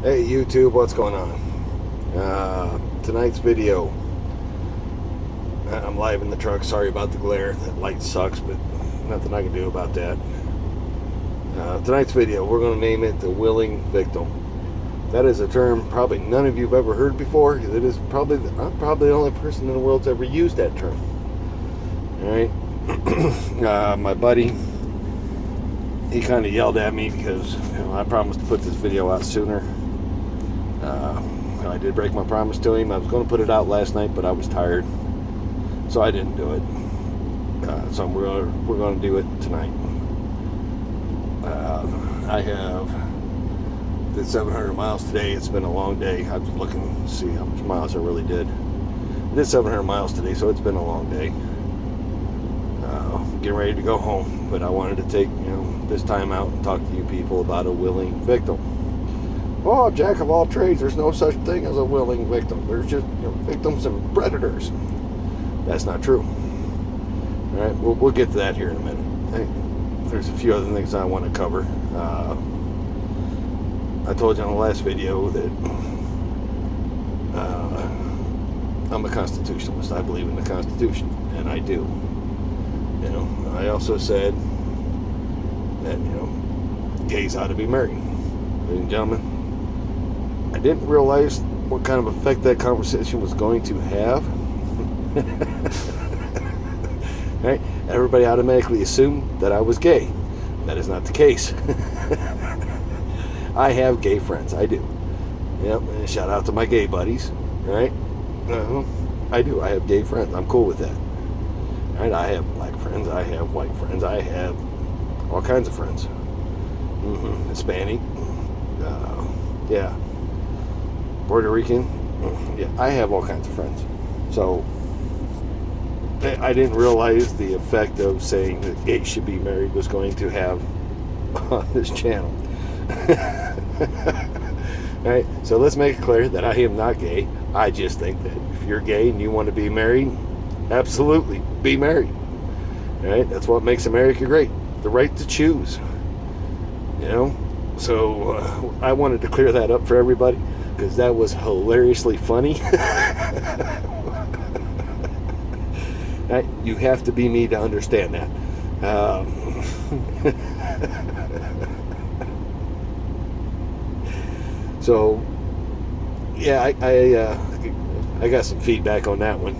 Hey YouTube, what's going on? Tonight's video, I'm live in the truck. Sorry about the glare. That light sucks, but nothing I can do about that. Tonight's video, we're going to name it the willing victim. That is a term probably none of you have ever heard before. It is probably I'm probably the only person in the world that's ever used that term. All right, my buddy, he kind of yelled at me because I promised to put this video out sooner. I did break my promise to him. I was going to put it out last night, but I was tired, so I didn't do it. So we're going to do it tonight. I have did 700 miles today. It's been a long day. I was looking to see how much miles I really did. I did 700 miles today, so it's been a long day. Getting ready to go home, but I wanted to take this time out and talk to you people about a willing victim. Oh, jack of all trades, there's no such thing as a willing victim. There's just victims and predators. That's not true. All right, we'll get to that here in a minute. There's a few other things I want to cover. I told you in the last video that I'm a constitutionalist. I believe in the Constitution, and I do. I also said that gays ought to be married. Ladies and gentlemen, I didn't realize what kind of effect that conversation was going to have. Right? Everybody automatically assumed that I was gay. That is not the case. I have gay friends. I do. Yep. And shout out to my gay buddies. Right? I do. I have gay friends. I'm cool with that. Right? I have black friends. I have white friends. I have all kinds of friends. Hispanic. Yeah. Puerto Rican. Yeah, I have all kinds of friends. So I didn't realize the effect of saying that gays should be married was going to have on this channel. Right? So let's make it clear that I am not gay. I just think that if you're gay and you want to be married, absolutely be married. Right? That's what makes America great. The right to choose. So I wanted to clear that up for everybody because that was hilariously funny. Right? You have to be me to understand that. So yeah, I got some feedback on that one.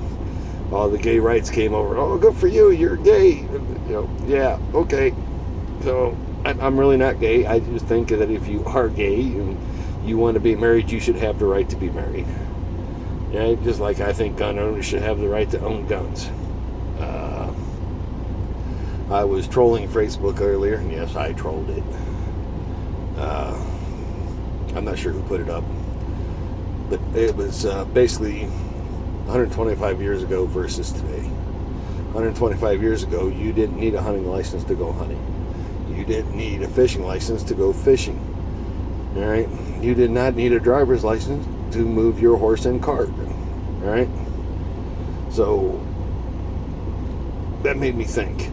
All the gay rights came over. Oh, good for you, you're gay. Yeah, okay. So I'm really not gay. I just think that if you are gay and you want to be married, you should have the right to be married. Yeah, just like I think gun owners should have the right to own guns. I was trolling Facebook earlier, and yes, I trolled it. I'm not sure who put it up, but it was basically 125 years ago versus today. 125 years ago, you didn't need a hunting license to go hunting. You didn't need a fishing license to go fishing. All right? You did not need a driver's license to move your horse and cart. All right? So that made me think.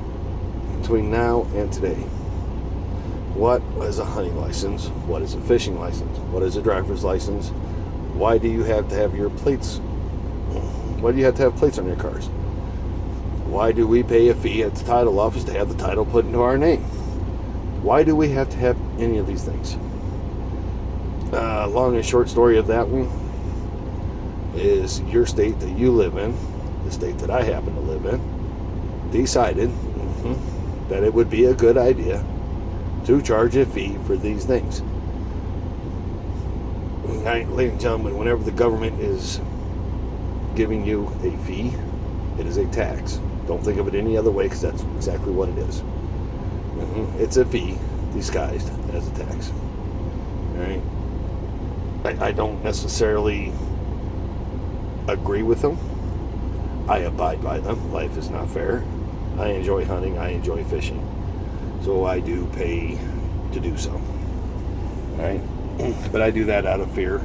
Between now and today, what is a hunting license? What is a fishing license? What is a driver's license? Why do you have to have your plates? Why do you have to have plates on your cars? Why do we pay a fee at the title office to have the title put into our name? Why do we have to have any of these things? Long and short story of that one is your state that you live in, the state that I happen to live in, decided that it would be a good idea to charge a fee for these things. Ladies and gentlemen, whenever the government is giving you a fee, it is a tax. Don't think of it any other way because that's exactly what it is. It's a fee disguised as a tax. All right? I don't necessarily agree with them. I abide by them. Life is not fair. I enjoy hunting. I enjoy fishing. So I do pay to do so. All right? But I do that out of fear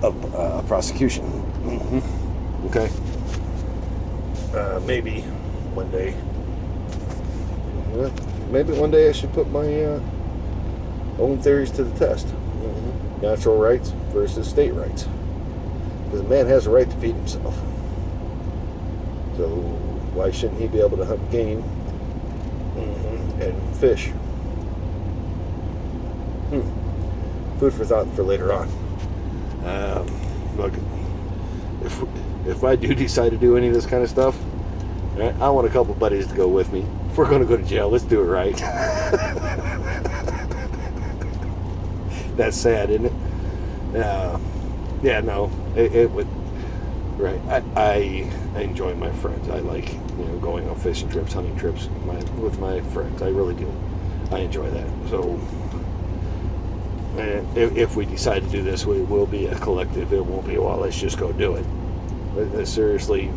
of prosecution. Okay? Maybe one day. Maybe one day I should put my own theories to the test. Natural rights versus state rights. Because a man has a right to feed himself. So why shouldn't he be able to hunt game and fish? Food for thought for later on. Look, if I do decide to do any of this kind of stuff, I want a couple buddies to go with me. If we're going to go to jail, let's do it right. That's sad, isn't it? Yeah, no, it would. Right, I enjoy my friends. I like going on fishing trips, hunting trips with my friends. I really do. I enjoy that. So if we decide to do this, we will be a collective. It won't be, well, let's just go do it. Let's seriously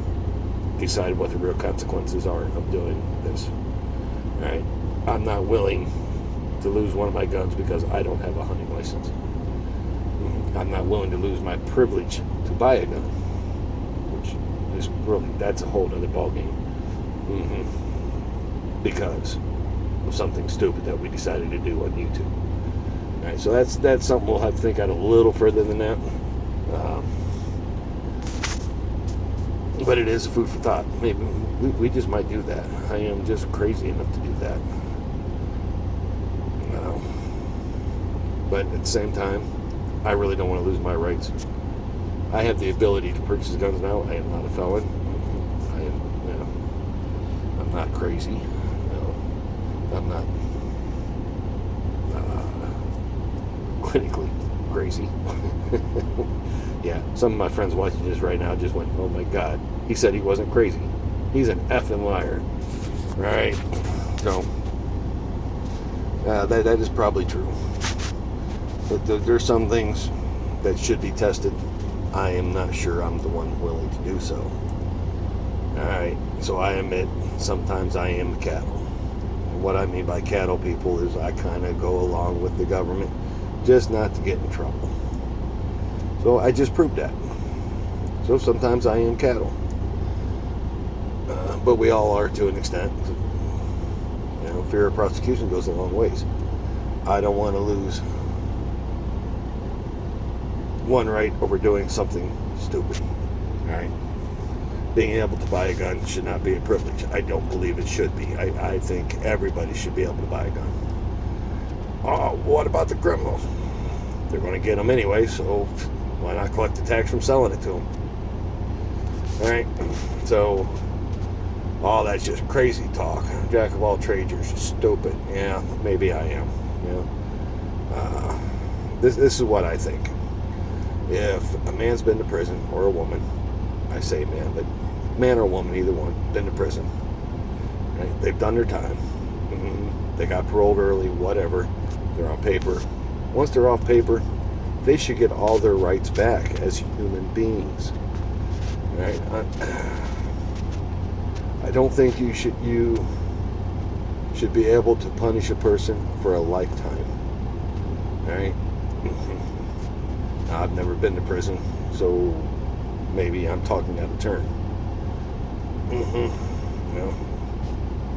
decide what the real consequences are of doing this. All right, I'm not willing to lose one of my guns because I don't have a hunting license. I'm not willing to lose my privilege to buy a gun, which is really, that's a whole other ballgame. Because of something stupid that we decided to do on YouTube. All right, so that's something we'll have to think out a little further than that. But it is food for thought. Maybe we just might do that. I am just crazy enough to do that. But at the same time, I really don't want to lose my rights. I have the ability to purchase guns now. I am not a felon. I'm not crazy. No, I'm not clinically crazy. Yeah, some of my friends watching this right now just went, "Oh my God, he said he wasn't crazy. He's an effing liar." Right? So that is probably true. But there's some things that should be tested. I am not sure I'm the one willing to do so. Alright, so I admit sometimes I am cattle. And what I mean by cattle, people, is I kind of go along with the government just not to get in trouble. So I just proved that. So sometimes I am cattle. But we all are to an extent. Fear of prosecution goes a long ways. I don't want to lose one right over doing something stupid. Alright? Being able to buy a gun should not be a privilege. I don't believe it should be. I think everybody should be able to buy a gun. Oh, what about the criminals? They're going to get them anyway, so why not collect the tax from selling it to them? Alright? So, that's just crazy talk. Jack of all trades, you're stupid. Yeah, maybe I am. This is what I think. If a man's been to prison, or a woman, I say man, but man or woman, either one, been to prison, right? They've done their time, they got paroled early, whatever, they're on paper. Once they're off paper, they should get all their rights back as human beings, right? I don't think you should be able to punish a person for a lifetime, right? I've never been to prison, so maybe I'm talking out of turn.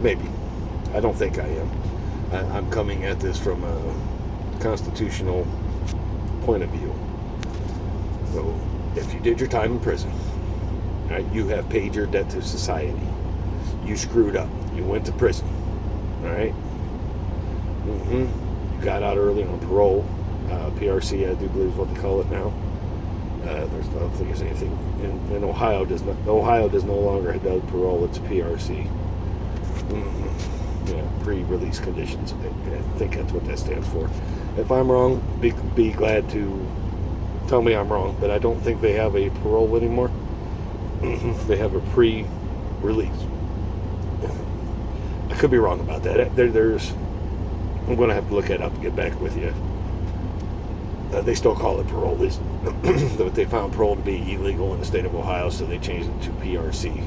Maybe. I don't think I am. I'm coming at this from a constitutional point of view. So, if you did your time in prison, right, you have paid your debt to society. You screwed up. You went to prison. All right? You got out early on parole. PRC, I do believe is what they call it now. I don't think there's anything in Ohio. Ohio does no longer have parole. It's PRC. Pre-release conditions. I think that's what that stands for. If I'm wrong, be glad to tell me I'm wrong. But I don't think they have a parole anymore. They have a pre-release. I could be wrong about that. I'm going to have to look it up and get back with you. They still call it parole. But they found parole to be illegal in the state of Ohio, so they changed it to PRC,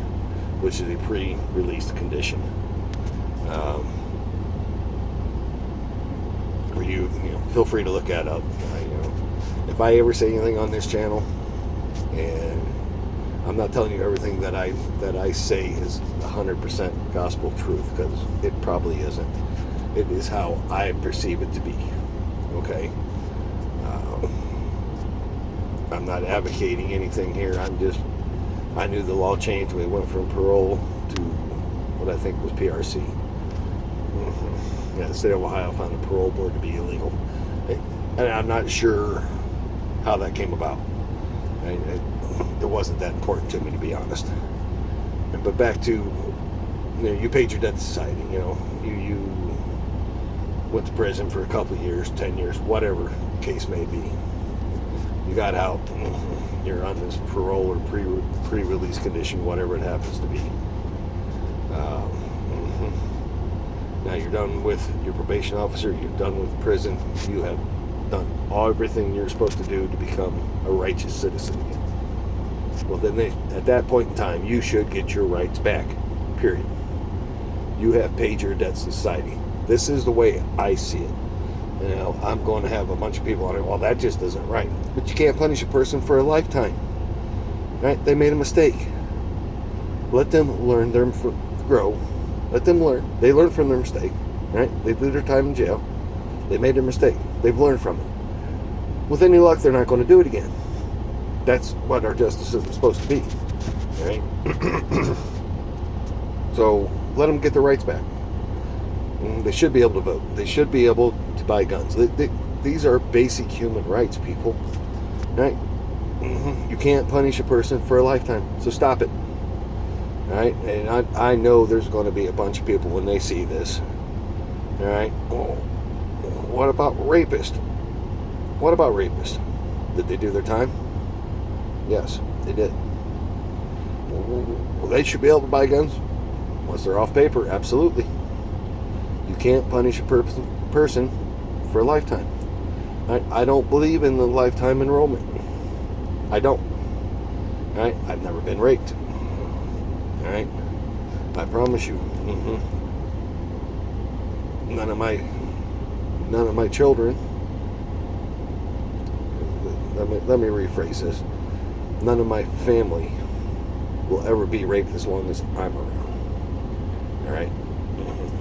which is a pre-release condition. For you feel free to look that up. If I ever say anything on this channel, and I'm not telling you everything that I say is 100% gospel truth, because it probably isn't. It is how I perceive it to be. Okay. I'm not advocating anything here. I knew the law changed. We went from parole to what I think was PRC. Yeah, the state of Ohio found the parole board to be illegal. And I'm not sure how that came about. It wasn't that important to me, to be honest. But back to, you paid your debt to society. You went to prison for a couple of years, 10 years, whatever the case may be. You got out. You're on this parole or pre-release condition, whatever it happens to be. Now you're done with your probation officer. You're done with prison. You have done everything you're supposed to do to become a righteous citizen again. Well, then at that point in time, you should get your rights back. Period. You have paid your debts to society. This is the way I see it. I'm going to have a bunch of people on it. Well, that just isn't right. But you can't punish a person for a lifetime. Right? They made a mistake. Let them learn, grow. Let them learn. They learned from their mistake. Right? They did their time in jail. They made a mistake. They've learned from it. With any luck, they're not going to do it again. That's what our justice system is supposed to be. Right? So let them get their rights back. They should be able to vote. They should be able to buy guns. These are basic human rights, people. Right? You can't punish a person for a lifetime, so stop it. All right? And I know there's going to be a bunch of people when they see this. All right? Oh, what about rapists? What about rapists? Did they do their time? Yes, they did. Well, they should be able to buy guns once they're off paper. Absolutely. You can't punish a person for a lifetime. I don't believe in the lifetime enrollment. I don't. All right? I've never been raped. All right? I promise you. None of my children. Let me rephrase this. None of my family will ever be raped as long as I'm around. All right?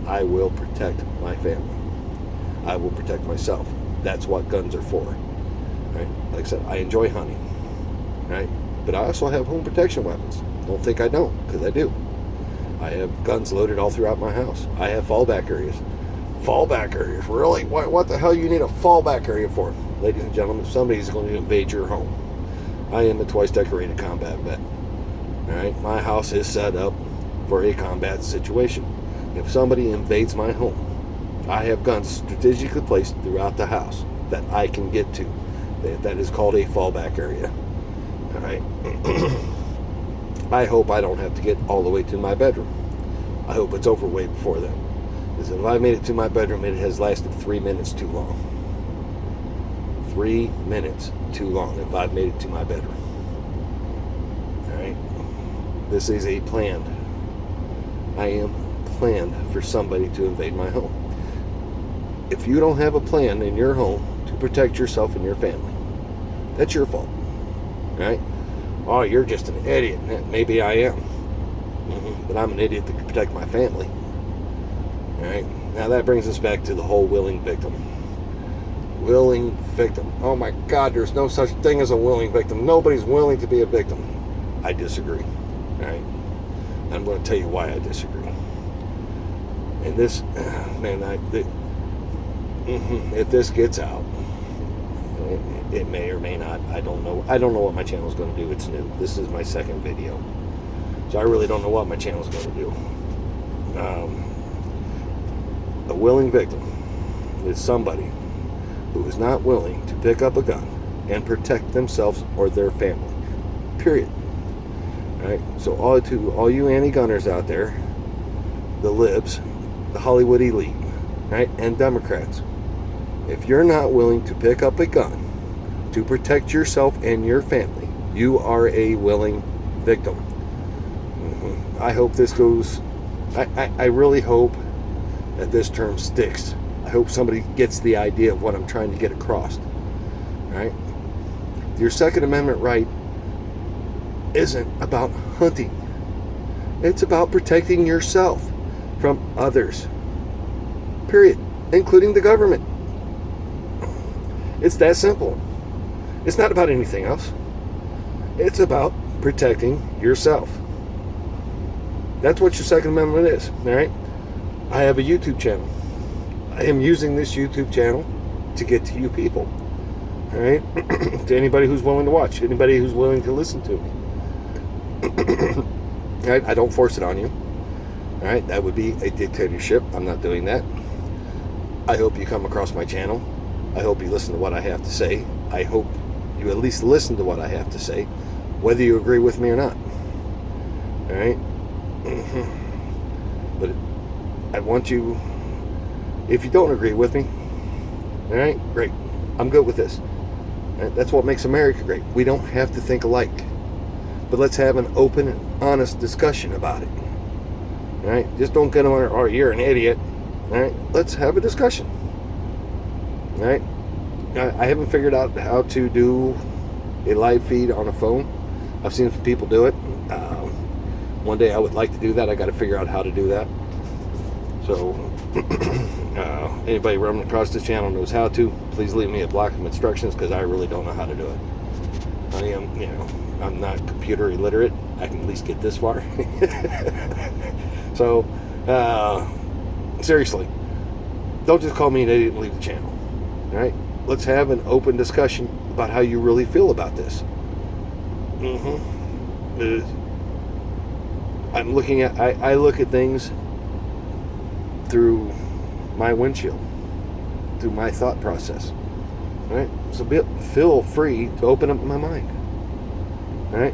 I will protect my family. I will protect myself. That's what guns are for. Right? Like I said, I enjoy hunting. Right? But I also have home protection weapons. Don't think I don't, because I do. I have guns loaded all throughout my house. I have fallback areas. Fallback areas? Really? What the hell you need a fallback area for? Ladies and gentlemen, somebody's going to invade your home. I am a twice decorated combat vet. All right? My house is set up for a combat situation. If somebody invades my home, I have guns strategically placed throughout the house that I can get to. That is called a fallback area. All right? I hope I don't have to get all the way to my bedroom. I hope it's over way before then. Because if I made it to my bedroom, it has lasted 3 minutes too long. 3 minutes too long if I've made it to my bedroom. All right? This is a planned. I am planned for somebody to invade my home. If you don't have a plan in your home to protect yourself and your family, that's your fault. Right? Oh, you're just an idiot. Maybe I am. But I'm an idiot to protect my family. All right? Now that brings us back to the whole willing victim. Willing victim. Oh my God, there's no such thing as a willing victim. Nobody's willing to be a victim. I disagree. All right? I'm going to tell you why I disagree. And this, man, if this gets out, it may or may not. I don't know. I don't know what my channel is going to do. It's new. This is my second video, so I really don't know what my channel is going to do. A willing victim is somebody who is not willing to pick up a gun and protect themselves or their family. Period. All right. So all you anti-gunners out there, the libs, the Hollywood elite, right, and Democrats, if you're not willing to pick up a gun to protect yourself and your family, you are a willing victim. I hope this goes. I really hope that this term sticks. I hope somebody gets the idea of what I'm trying to get across. Right? Your Second Amendment right isn't about hunting. It's about protecting yourself from others. Period. Including the government. It's that simple. It's not about anything else. It's about protecting yourself. That's what your Second Amendment is, all right? I have a YouTube channel. I am using this YouTube channel to get to you people, all right? To anybody who's willing to watch, anybody who's willing to listen to me. All right? I don't force it on you, all right? That would be a dictatorship. I'm not doing that. I hope you come across my channel. I hope you listen to what I have to say. I hope you at least listen to what I have to say, whether you agree with me or not. All right? But I want you, if you don't agree with me, all right, great. I'm good with this. All right? That's what makes America great. We don't have to think alike. But let's have an open and honest discussion about it. All right? Just don't get on or you're an idiot. All right? Let's have a discussion. All right? I haven't figured out how to do a live feed on a phone. I've seen some people do it. One day I would like to do that. I got to figure out how to do that. So, anybody running across this channel knows how to. Please leave me a block of instructions because I really don't know how to do it. I am, I'm not computer illiterate. I can at least get this far. So, seriously, don't just call me an idiot and leave the channel. All right? Let's have an open discussion about how you really feel about this. I'm looking at, I look at things through my windshield, through my thought process. All right? So feel free to open up my mind. All right?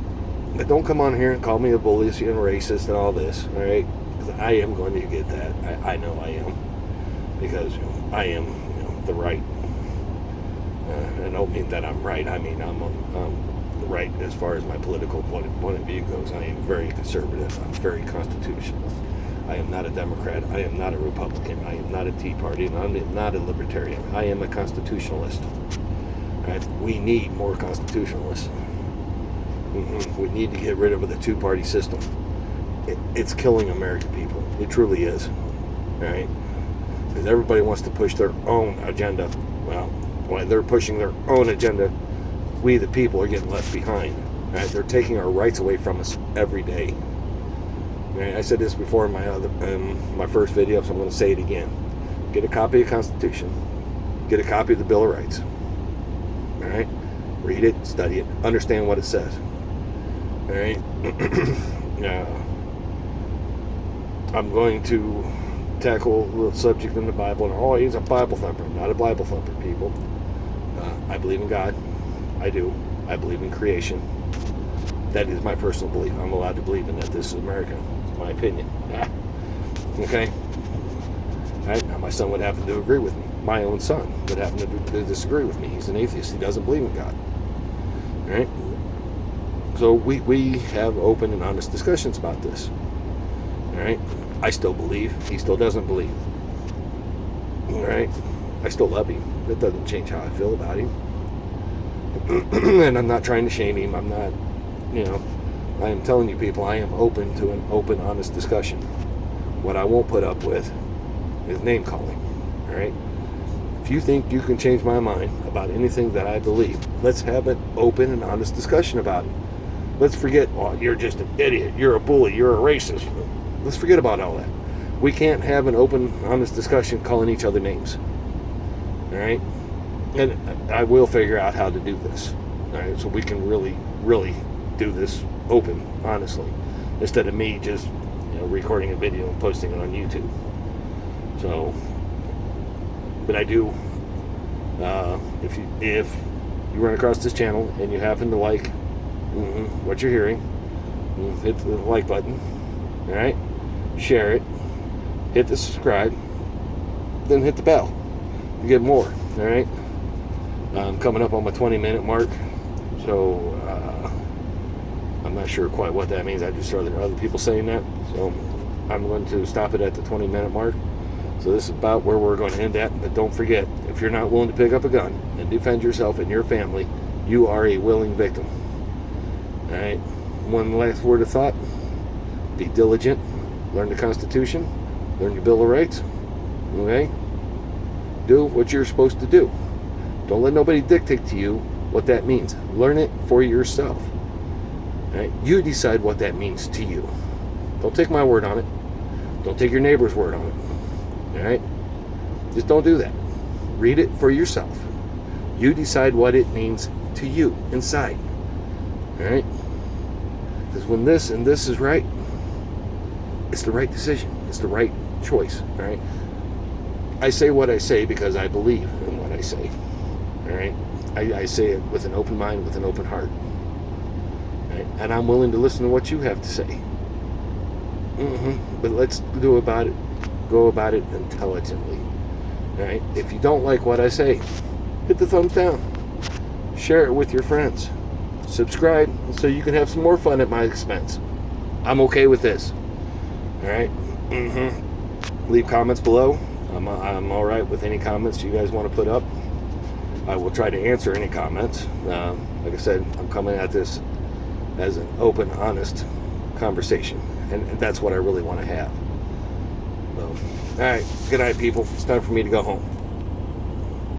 But don't come on here and call me a bully and racist and all this. All right? Because I am going to get that. I know I am. Because I am the right. I don't mean that I'm right. I mean I'm right as far as my political point of view goes. I am very conservative. I'm very constitutionalist. I am not a Democrat. I am not a Republican. I am not a Tea Party. And I'm not a Libertarian. I am a constitutionalist. Right? We need more constitutionalists. We need to get rid of the two-party system. It's killing American people. It truly is. Right? Because everybody wants to push their own agenda. Well, when they're pushing their own agenda, we the people are getting left behind. Right? They're taking our rights away from us every day. Right? I said this before in my first video, so I'm going to say it again. Get a copy of the Constitution. Get a copy of the Bill of Rights. All right? Read it, study it, understand what it says. All right? I'm going to tackle the subject in the Bible, and he's a Bible thumper. I'm not a Bible thumper, people. I believe in God. I do. I believe in creation. That is my personal belief. I'm allowed to believe in that. This is America. It's my opinion. Okay? All right? Now, my son would happen to agree with me. My own son would happen to disagree with me. He's an atheist. He doesn't believe in God. All right? So we have open and honest discussions about this. All right? I still believe. He still doesn't believe. All right? I still love him. That doesn't change how I feel about him. And I'm not trying to shame him. I'm not, I am telling you people, I am open to an open, honest discussion. What I won't put up with is name calling. All right? If you think you can change my mind about anything that I believe, let's have an open and honest discussion about it. Let's forget, you're just an idiot, you're a bully, you're a racist. Let's forget about all that. We can't have an open, honest discussion calling each other names. All right? And I will figure out how to do this. All right? So we can really, really do this open, honestly, instead of me just recording a video and posting it on YouTube. So, but I do, if you run across this channel and you happen to like what you're hearing, hit the like button, all right? Share it, hit the subscribe, then hit the bell to get more, all right? I'm coming up on my 20-minute mark, so I'm not sure quite what that means. I just heard other people saying that, so I'm going to stop it at the 20-minute mark. So this is about where we're going to end at, but don't forget, if you're not willing to pick up a gun and defend yourself and your family, you are a willing victim. All right? One last word of thought. Be diligent. Learn the Constitution. Learn your Bill of Rights. Okay? Do what you're supposed to do. Don't let nobody dictate to you what that means. Learn it for yourself. Right? You decide what that means to you. Don't take my word on it. Don't take your neighbor's word on it. All right? Just don't do that. Read it for yourself. You decide what it means to you inside. All right? Because when this and this is right, it's the right decision. It's the right choice. All right? I say what I say because I believe in what I say. All right? I say it with an open mind, with an open heart. Right? And I'm willing to listen to what you have to say. But let's go about it intelligently. All right? If you don't like what I say, hit the thumbs down. Share it with your friends. Subscribe so you can have some more fun at my expense. I'm okay with this. All right? Leave comments below. I'm all right with any comments you guys want to put up. I will try to answer any comments. Like I said, I'm coming at this as an open, honest conversation. And that's what I really want to have. So, all right. Good night, people. It's time for me to go home.